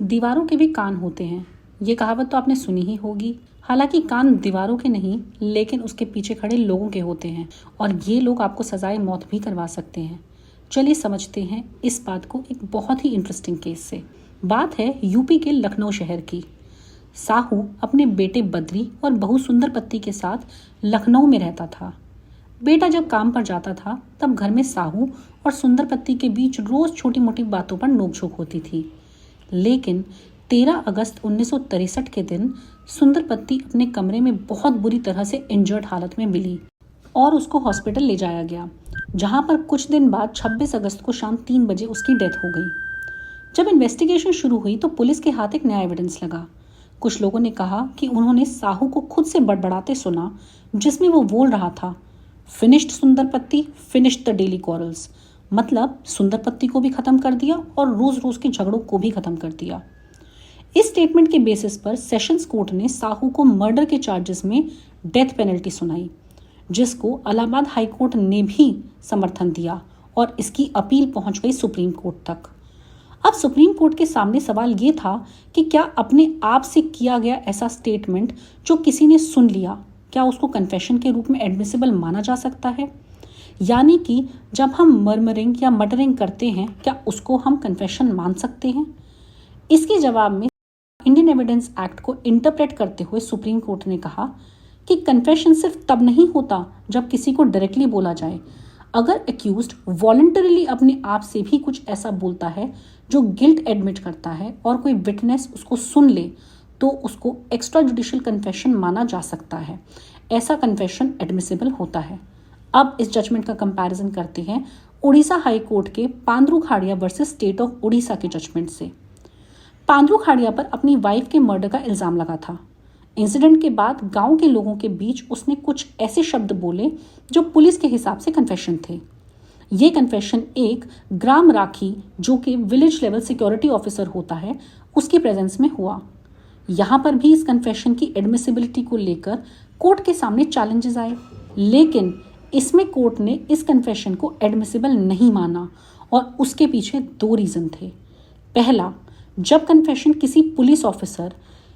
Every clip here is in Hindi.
दीवारों के भी कान होते हैं, ये कहावत तो आपने सुनी ही होगी। हालांकि कान दीवारों के नहीं, लेकिन उसके पीछे खड़े लोगों के होते हैं और ये लोग आपको सजाए मौत भी करवा सकते हैं। चलिए समझते हैं इस बात को एक बहुत ही इंटरेस्टिंग केस से। बात है यूपी के लखनऊ शहर की। साहू अपने बेटे बद्री और बहू सुंदरपत्ती के साथ लखनऊ में रहता था। बेटा जब काम पर जाता था तब घर में साहू और सुंदरपत्ती के बीच रोज छोटी मोटी बातों पर नोकझोंक होती थी। लेकिन 13 अगस्त 1963 के दिन सुंदरपत्ती अपने कमरे में बहुत बुरी तरह से इंजर्ड हालत में मिली और उसको हॉस्पिटल ले जाया गया, जहां पर कुछ दिन बाद 26 अगस्त को शाम 3 बजे उसकी डेथ हो गई। जब इन्वेस्टिगेशन शुरू हुई तो पुलिस के हाथ एक नया एविडेंस लगा। कुछ लोगों ने कहा कि उन्होंने साहू को खुद से बड़बड़ाते सुना, जिसमें वो बोल रहा था, finished Sundarpatti, finished the daily quarrels. मतलब सुंदरपत्ती को भी खत्म कर दिया और रोज रोज के झगड़ों को भी खत्म कर दिया। इस स्टेटमेंट के बेसिस पर सेशंस कोर्ट ने साहू को मर्डर के चार्जेस में डेथ पेनल्टी सुनाई, जिसको इलाहाबाद हाई कोर्ट ने भी समर्थन दिया और इसकी अपील पहुंच गई सुप्रीम कोर्ट तक। अब सुप्रीम कोर्ट के सामने सवाल ये था कि क्या अपने आप से किया गया ऐसा स्टेटमेंट जो किसी ने सुन लिया, क्या उसको कन्फेशन के रूप में एडमिसिबल माना जा सकता है? यानी कि जब हम मर्मरिंग या मटरिंग करते हैं, क्या उसको हम कन्फेशन मान सकते हैं? इसके जवाब में इंडियन एविडेंस एक्ट को इंटरप्रेट करते हुए सुप्रीम कोर्ट ने कहा कि कन्फेशन सिर्फ तब नहीं होता जब किसी को डायरेक्टली बोला जाए। अगर एक्यूज्ड वॉलंटरीली अपने आप से भी कुछ ऐसा बोलता है जो गिल्ट एडमिट करता है और कोई विटनेस उसको सुन ले, तो उसको एक्स्ट्रा जुडिशियल कन्फेशन माना जा सकता है। ऐसा कन्फेशन एडमिसिबल होता है। अब इस जजमेंट का कंपैरिजन करते हैं उड़ीसा हाई कोर्ट के Pandru Khadia versus state of Orissa के जजमेंट से। पांद्रू खाड़िया पर अपनी वाइफ के मर्डर का इल्जाम लगा था। इंसिडेंट के बाद गांव के लोगों के बीच उसने कुछ ऐसे शब्द बोले जो पुलिस के हिसाब से कन्फेशन थे। ये कन्फेशन एक ग्राम राखी, जो कि विलेज लेवल सिक्योरिटी ऑफिसर होता है, उसकी प्रेजेंस में हुआ। यहाँ पर भी इस कन्फेशन की एडमिसिबिलिटी को लेकर कोर्ट के सामने चैलेंजेस आए, लेकिन इसमें कोर्ट ने इस कन्फेशन को एडमिसिबल नहीं माना और उसके पीछे 2 रीज़न थे। पहला, जब कन्फेशन किसी पुलिस ऑफिसर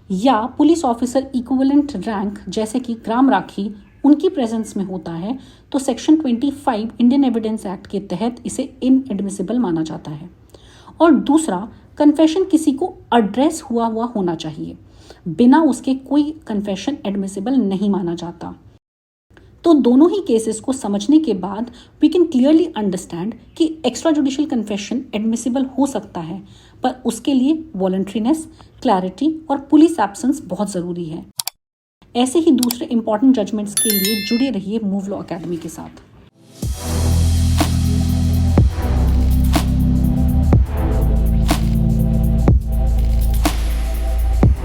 या पुलिस ऑफिसर इक्विवेलेंट रैंक जैसे कि ग्राम राखी उनकी प्रेजेंस में होता है, तो सेक्शन 25 इंडियन एविडेंस एक्ट के तहत इसे इनएडमिसिबल माना जाता है। और दूसरा, कन्फेशन किसी को एड्रेस हुआ होना चाहिए, बिना उसके कोई कन्फेशन एडमिसिबल नहीं माना जाता। तो दोनों ही केसेस को समझने के बाद वी कैन क्लियरली अंडरस्टैंड कि एक्स्ट्रा जुडिशियल कन्फेशन एडमिसिबल हो सकता है, पर उसके लिए वॉलंटरीनेस, क्लैरिटी और पुलिस एब्सेंस बहुत ज़रूरी है। ऐसे ही दूसरे इंपॉर्टेंट जजमेंट्स के लिए जुड़े रहिए मूव लॉ अकेडमी के साथ।